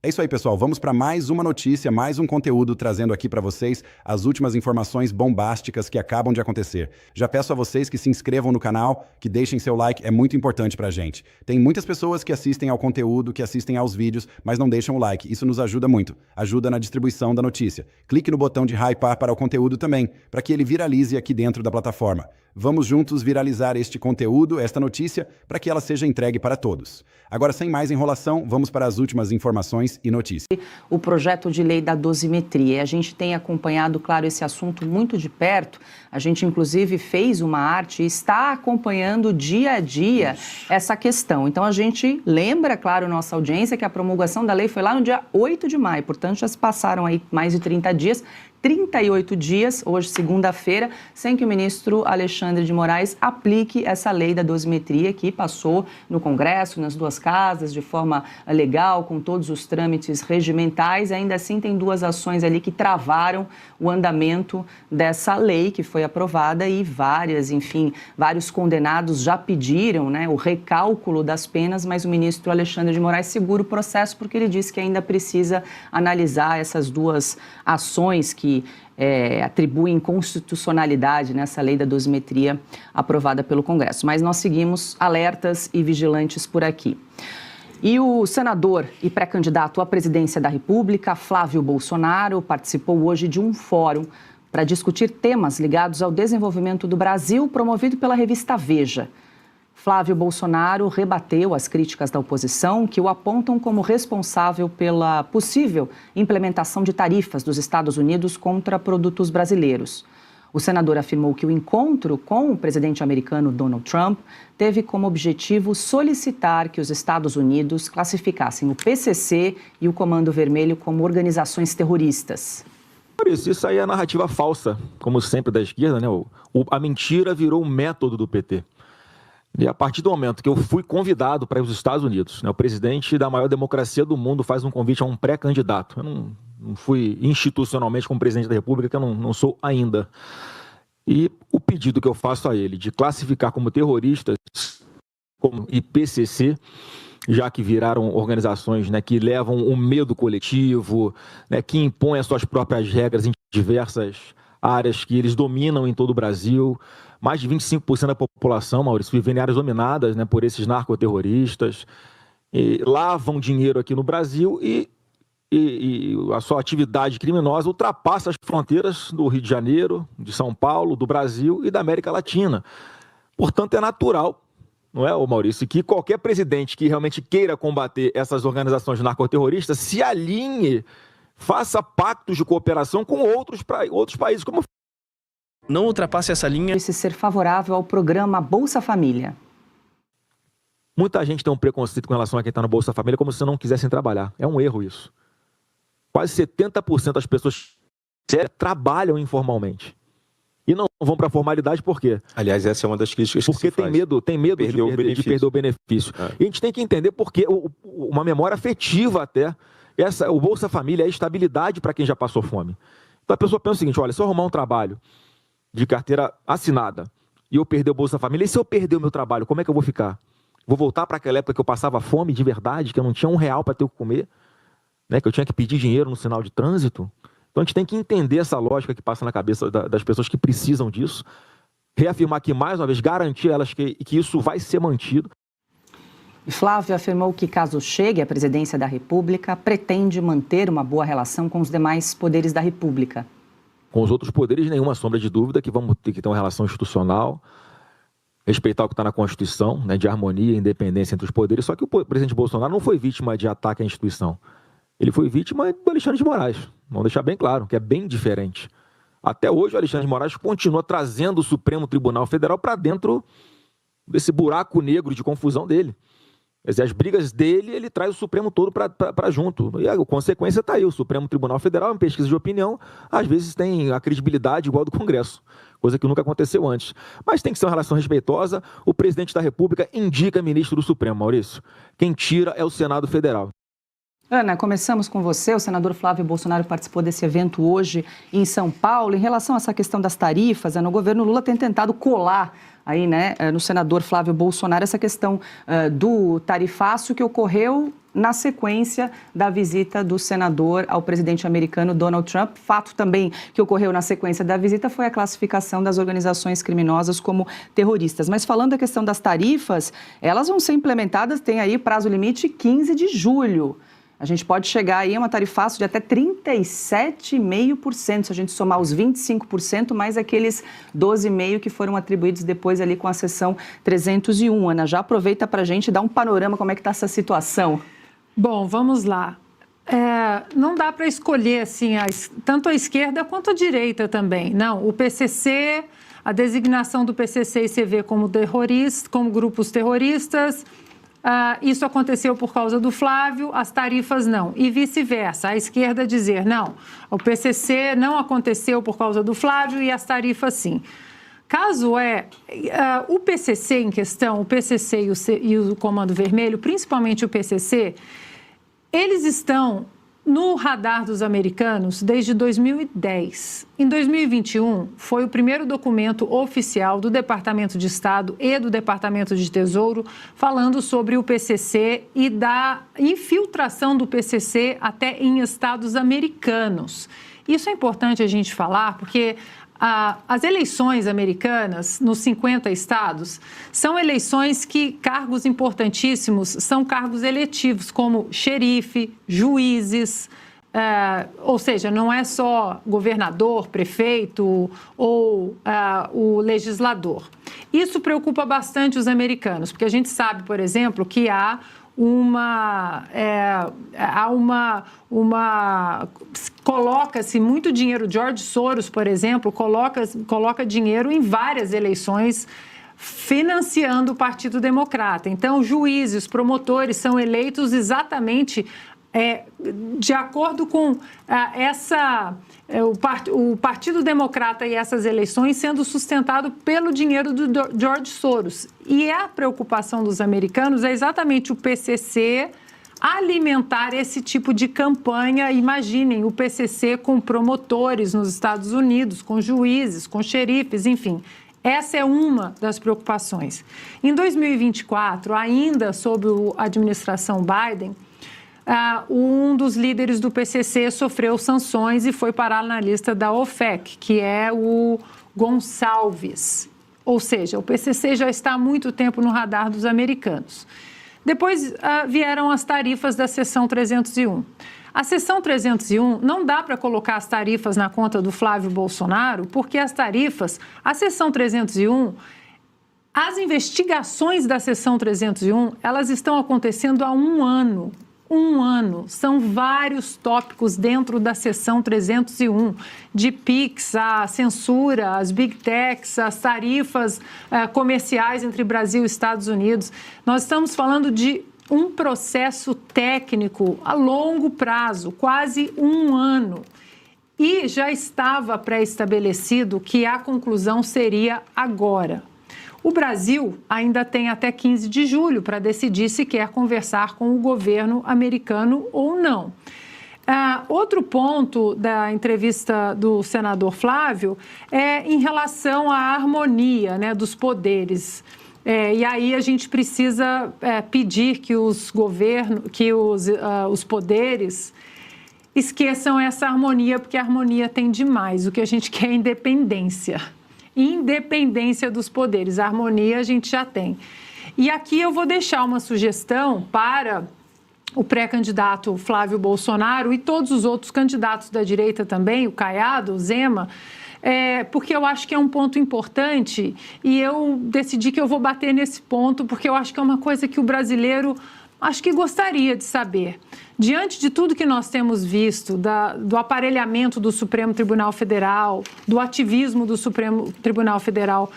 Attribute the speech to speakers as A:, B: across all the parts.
A: É isso aí, pessoal. Vamos para mais uma notícia, mais um conteúdo trazendo aqui para vocês as últimas informações bombásticas que acabam de acontecer. Já peço a vocês que se inscrevam no canal, que deixem seu like, é muito importante para a gente. Tem muitas pessoas que assistem ao conteúdo, que assistem aos vídeos, mas não deixam o like. Isso nos ajuda muito. Ajuda na distribuição da notícia. Clique no botão de hypar para o conteúdo também, para que ele viralize aqui dentro da plataforma. Vamos juntos viralizar este conteúdo, esta notícia, para que ela seja entregue para todos. Agora, sem mais enrolação, vamos para as últimas informações e notícias.
B: O projeto de lei da dosimetria. A gente tem acompanhado, claro, esse assunto muito de perto. A gente, inclusive, fez uma arte e está acompanhando dia a dia essa questão. Então, a gente lembra, claro, nossa audiência, que a promulgação da lei foi lá no dia 8 de maio. Portanto, já se passaram aí mais de 30 dias. 38 dias, hoje segunda-feira, sem que o ministro Alexandre de Moraes aplique essa lei da dosimetria que passou no Congresso, nas duas casas, de forma legal, com todos os trâmites regimentais. Ainda assim, tem duas ações ali que travaram o andamento dessa lei que foi aprovada e vários condenados já pediram, né, o recálculo das penas, mas o ministro Alexandre de Moraes segura o processo porque ele disse que ainda precisa analisar essas duas ações que atribuem constitucionalidade nessa lei da dosimetria aprovada pelo Congresso. Mas nós seguimos alertas e vigilantes por aqui. E o senador e pré-candidato à presidência da República, Flávio Bolsonaro, participou hoje de um fórum para discutir temas ligados ao desenvolvimento do Brasil, promovido pela revista Veja. Flávio Bolsonaro rebateu as críticas da oposição que o apontam como responsável pela possível implementação de tarifas dos Estados Unidos contra produtos brasileiros. O senador afirmou que o encontro com o presidente americano Donald Trump teve como objetivo solicitar que os Estados Unidos classificassem o PCC e o Comando Vermelho como organizações terroristas.
C: Por isso aí é a narrativa falsa, como sempre da esquerda, né? A mentira virou o método do PT. E a partir do momento que eu fui convidado para os Estados Unidos, né, o presidente da maior democracia do mundo faz um convite a um pré-candidato. Eu não fui institucionalmente como presidente da República, que eu não sou ainda. E o pedido que eu faço a ele de classificar como terroristas, como IPCC, já que viraram organizações, né, que levam o medo coletivo, né, que impõem as suas próprias regras em diversas áreas que eles dominam em todo o Brasil. Mais de 25% da população, Maurício, vive em áreas dominadas, né, por esses narcoterroristas, e lavam dinheiro aqui no Brasil e a sua atividade criminosa ultrapassa as fronteiras do Rio de Janeiro, de São Paulo, do Brasil e da América Latina. Portanto, é natural, não é, Maurício, que qualquer presidente que realmente queira combater essas organizações narcoterroristas se alinhe, faça pactos de cooperação com outros países, como
D: não ultrapasse essa linha.
B: Disse ser favorável ao programa Bolsa Família.
C: Muita gente tem um preconceito com relação a quem está no Bolsa Família, como se não quisessem trabalhar. É um erro isso. Quase 70% das pessoas trabalham informalmente. E não vão para a formalidade por quê?
E: Aliás, essa é uma das críticas que
C: porque
E: se faz.
C: tem medo de perder o benefício. E a gente tem que entender porque uma memória afetiva até. O Bolsa Família é estabilidade para quem já passou fome. Então a pessoa pensa o seguinte, olha, se eu arrumar um trabalho de carteira assinada e eu perder o Bolsa Família, e se eu perder o meu trabalho, como é que eu vou ficar? Vou voltar para aquela época que eu passava fome de verdade, que eu não tinha R$1 para ter o que comer, né, que eu tinha que pedir dinheiro no sinal de trânsito? Então a gente tem que entender essa lógica que passa na cabeça das pessoas que precisam disso, reafirmar aqui mais uma vez, garantir a elas que isso vai ser mantido.
B: Flávio afirmou que, caso chegue à presidência da República, pretende manter uma boa relação com os demais poderes da República.
C: Com os outros poderes, nenhuma sombra de dúvida que vamos ter que ter uma relação institucional, respeitar o que está na Constituição, né, de harmonia e independência entre os poderes. Só que o presidente Bolsonaro não foi vítima de ataque à instituição. Ele foi vítima do Alexandre de Moraes. Vamos deixar bem claro, que é bem diferente. Até hoje, o Alexandre de Moraes continua trazendo o Supremo Tribunal Federal para dentro desse buraco negro de confusão dele. Quer dizer, as brigas dele, ele traz o Supremo todo para junto. E a consequência está aí. O Supremo Tribunal Federal, em pesquisa de opinião, às vezes tem a credibilidade igual do Congresso, coisa que nunca aconteceu antes. Mas tem que ser uma relação respeitosa. O presidente da República indica ministro do Supremo, Maurício. Quem tira é o Senado Federal.
B: Ana, começamos com você. O senador Flávio Bolsonaro participou desse evento hoje em São Paulo. Em relação a essa questão das tarifas, o governo Lula tem tentado colar aí, né, no senador Flávio Bolsonaro essa questão do tarifaço que ocorreu na sequência da visita do senador ao presidente americano Donald Trump. Fato também que ocorreu na sequência da visita foi a classificação das organizações criminosas como terroristas. Mas falando da questão das tarifas, elas vão ser implementadas, tem aí prazo limite 15 de julho. A gente pode chegar aí a uma tarifaço de até 37,5%, se a gente somar os 25%, mais aqueles 12,5% que foram atribuídos depois ali com a seção 301. Ana, já aproveita para a gente dar um panorama como é que está essa situação.
E: Bom, vamos lá. Não dá para escolher assim, tanto a esquerda quanto a direita também. Não, o PCC, a designação do PCC e CV como terroristas, como grupos terroristas. Isso aconteceu por causa do Flávio, as tarifas não, e vice-versa, a esquerda dizer não, o PCC não aconteceu por causa do Flávio e as tarifas sim. Caso o PCC em questão, o PCC e o Comando Vermelho, principalmente o PCC, eles estão no radar dos americanos desde 2010. Em 2021, foi o primeiro documento oficial do Departamento de Estado e do Departamento de Tesouro falando sobre o PCC e da infiltração do PCC até em estados americanos. Isso é importante a gente falar porque as eleições americanas, nos 50 estados, são eleições que cargos importantíssimos são cargos eletivos, como xerife, juízes, ou seja, não é só governador, prefeito ou o legislador. Isso preocupa bastante os americanos, porque a gente sabe, por exemplo, que coloca-se muito dinheiro. George Soros, por exemplo, coloca dinheiro em várias eleições financiando o Partido Democrata. Então, juízes, promotores são eleitos exatamente de acordo com o Partido Democrata e essas eleições sendo sustentado pelo dinheiro do George Soros. E a preocupação dos americanos é exatamente o PCC alimentar esse tipo de campanha. Imaginem o PCC com promotores nos Estados Unidos, com juízes, com xerifes, enfim. Essa é uma das preocupações. Em 2024, ainda sob a administração Biden, um dos líderes do PCC sofreu sanções e foi parar na lista da OFAC, que é o Gonçalves. Ou seja, o PCC já está há muito tempo no radar dos americanos. Depois vieram as tarifas da seção 301. A seção 301 não dá para colocar as tarifas na conta do Flávio Bolsonaro, porque a seção 301, as investigações da seção 301, elas estão acontecendo há um ano. São vários tópicos dentro da seção 301, de PIX, a censura, as Big Techs, as tarifas comerciais entre Brasil e Estados Unidos. Nós estamos falando de um processo técnico a longo prazo, quase um ano. E já estava pré-estabelecido que a conclusão seria agora. O Brasil ainda tem até 15 de julho para decidir se quer conversar com o governo americano ou não. Outro ponto da entrevista do senador Flávio é em relação à harmonia, né, dos poderes. E aí a gente precisa pedir que os poderes esqueçam essa harmonia, porque a harmonia tem demais. O que a gente quer é independência. Independência dos poderes. A harmonia a gente já tem. E aqui eu vou deixar uma sugestão para o pré-candidato Flávio Bolsonaro e todos os outros candidatos da direita também, o Caiado, o Zema, porque eu acho que é um ponto importante e eu decidi que eu vou bater nesse ponto porque eu acho que é uma coisa que o brasileiro acho que gostaria de saber. Diante de tudo que nós temos visto, do aparelhamento do Supremo Tribunal Federal, do ativismo do Supremo Tribunal Federal,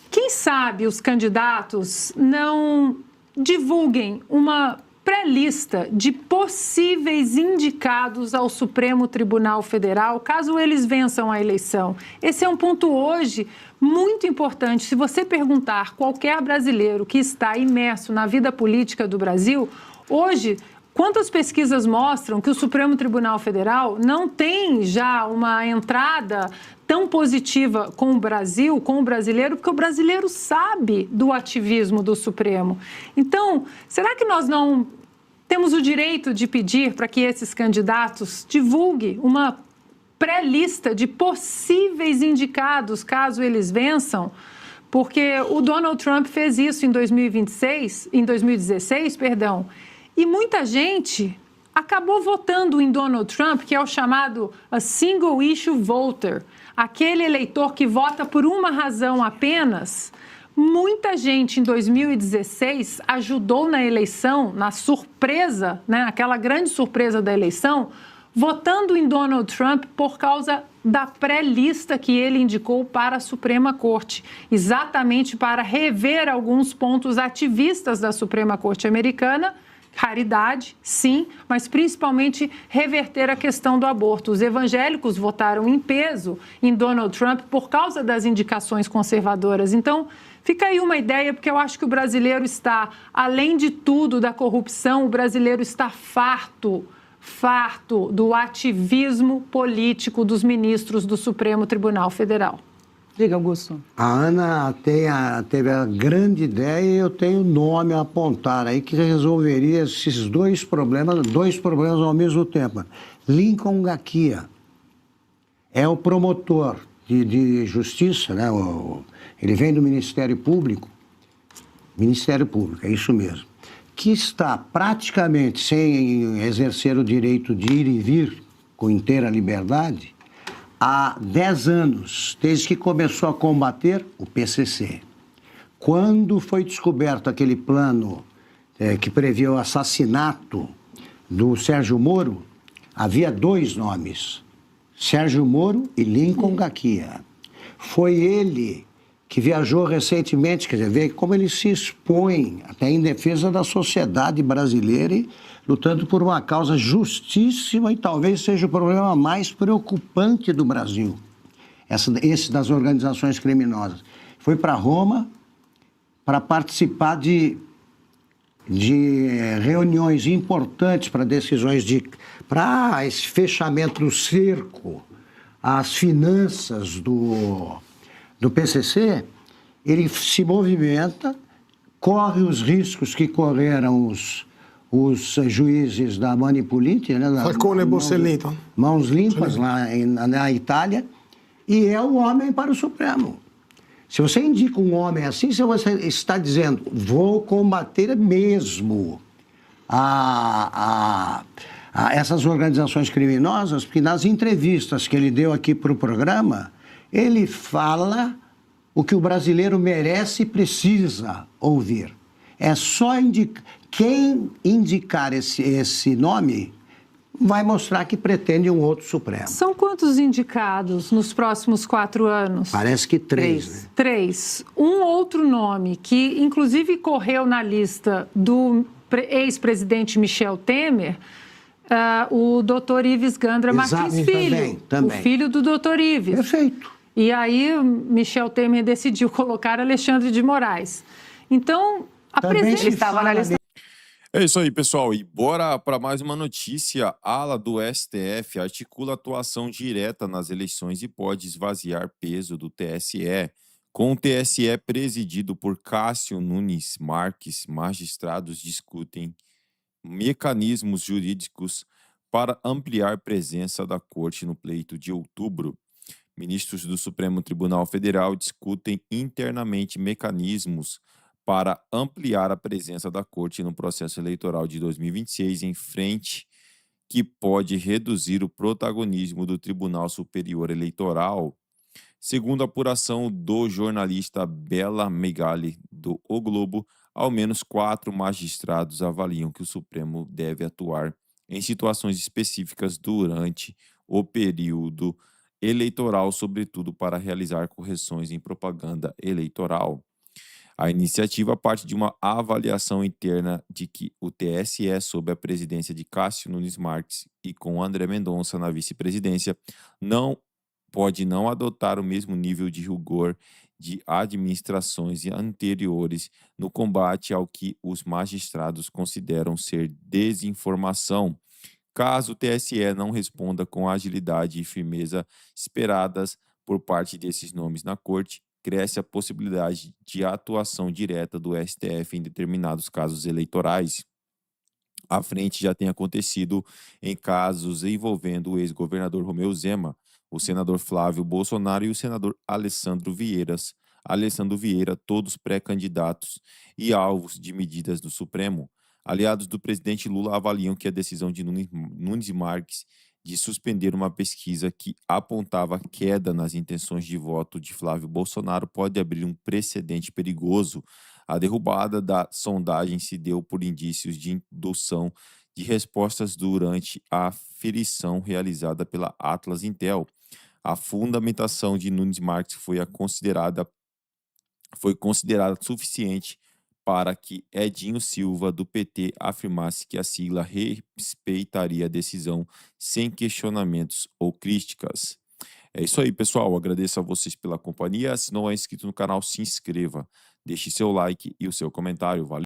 E: quem sabe os candidatos não divulguem uma pré-lista de possíveis indicados ao Supremo Tribunal Federal, caso eles vençam a eleição. Esse é um ponto hoje muito importante. Se você perguntar qualquer brasileiro que está imerso na vida política do Brasil, hoje Quantas pesquisas mostram que o Supremo Tribunal Federal não tem já uma entrada tão positiva com o Brasil, com o brasileiro, porque o brasileiro sabe do ativismo do Supremo. Então, será que nós não temos o direito de pedir para que esses candidatos divulguem uma pré-lista de possíveis indicados, caso eles vençam? Porque o Donald Trump fez isso em 2016, e muita gente acabou votando em Donald Trump, que é o chamado a single issue voter, aquele eleitor que vota por uma razão apenas. Muita gente em 2016 ajudou na eleição, na surpresa, né, aquela grande surpresa da eleição, votando em Donald Trump por causa da pré-lista que ele indicou para a Suprema Corte, exatamente para rever alguns pontos ativistas da Suprema Corte americana. Caridade, sim, mas principalmente reverter a questão do aborto. Os evangélicos votaram em peso em Donald Trump por causa das indicações conservadoras. Então, fica aí uma ideia, porque eu acho que o brasileiro está, além de tudo da corrupção, o brasileiro está farto do ativismo político dos ministros do Supremo Tribunal Federal.
B: Diga, Augusto.
F: A Ana teve a grande ideia e eu tenho o nome a apontar aí que resolveria esses dois problemas ao mesmo tempo. Lincoln Gakia é o promotor de justiça, né? Ele vem do Ministério Público, é isso mesmo, que está praticamente sem exercer o direito de ir e vir com inteira liberdade há 10 anos, desde que começou a combater o PCC. Quando foi descoberto aquele plano que previa o assassinato do Sérgio Moro, havia 2 nomes, Sérgio Moro e Lincoln Gakia. Foi ele que viajou recentemente, quer dizer, ver como ele se expõe até em defesa da sociedade brasileira e lutando por uma causa justíssima e talvez seja o problema mais preocupante do Brasil, esse das organizações criminosas. Foi para Roma para participar de reuniões importantes para decisões para esse fechamento do cerco às finanças do PCC. Ele se movimenta, corre os riscos que correram os juízes da Manipoliti, né,
G: Falcone e Borsellino.
F: Mãos limpas lá na Itália, e é o homem para o Supremo. Se você indica um homem assim, você está dizendo, vou combater mesmo essas organizações criminosas, porque nas entrevistas que ele deu aqui para o programa, ele fala o que o brasileiro merece e precisa ouvir. É só quem indicar esse nome vai mostrar que pretende um outro Supremo.
E: São quantos indicados nos próximos 4 anos?
F: Parece que 3, né?
E: 3. Um outro nome que, inclusive, correu na lista do ex-presidente Michel Temer, o doutor Ives Gandra Martins Filho.
F: Também.
E: O filho do doutor Ives.
F: Perfeito.
E: E aí, Michel Temer decidiu colocar Alexandre de Moraes. Então, a presença...
B: Ele estava na lista.
H: É isso aí, pessoal. E bora para mais uma notícia. A ala do STF articula atuação direta nas eleições e pode esvaziar peso do TSE. Com o TSE presidido por Cássio Nunes Marques, magistrados discutem mecanismos jurídicos para ampliar presença da Corte no pleito de outubro. Ministros do Supremo Tribunal Federal discutem internamente mecanismos para ampliar a presença da Corte no processo eleitoral de 2026 em frente que pode reduzir o protagonismo do Tribunal Superior Eleitoral. Segundo a apuração do jornalista Bela Megali, do O Globo, ao menos 4 magistrados avaliam que o Supremo deve atuar em situações específicas durante o período eleitoral, sobretudo para realizar correções em propaganda eleitoral. A iniciativa parte de uma avaliação interna de que o TSE, sob a presidência de Cássio Nunes Marques e com André Mendonça na vice-presidência, não pode não adotar o mesmo nível de rigor de administrações anteriores no combate ao que os magistrados consideram ser desinformação. Caso o TSE não responda com a agilidade e firmeza esperadas por parte desses nomes na Corte, cresce a possibilidade de atuação direta do STF em determinados casos eleitorais. À frente já tem acontecido em casos envolvendo o ex-governador Romeu Zema, o senador Flávio Bolsonaro e o senador Alessandro Vieira, todos pré-candidatos e alvos de medidas do Supremo. Aliados do presidente Lula avaliam que a decisão de Nunes Marques de suspender uma pesquisa que apontava queda nas intenções de voto de Flávio Bolsonaro pode abrir um precedente perigoso. A derrubada da sondagem se deu por indícios de indução de respostas durante a aferição realizada pela Atlas Intel. A fundamentação de Nunes Marques foi considerada suficiente para que Edinho Silva, do PT, afirmasse que a sigla respeitaria a decisão sem questionamentos ou críticas. É isso aí, pessoal. Agradeço a vocês pela companhia. Se não é inscrito no canal, se inscreva. Deixe seu like e o seu comentário. Valeu!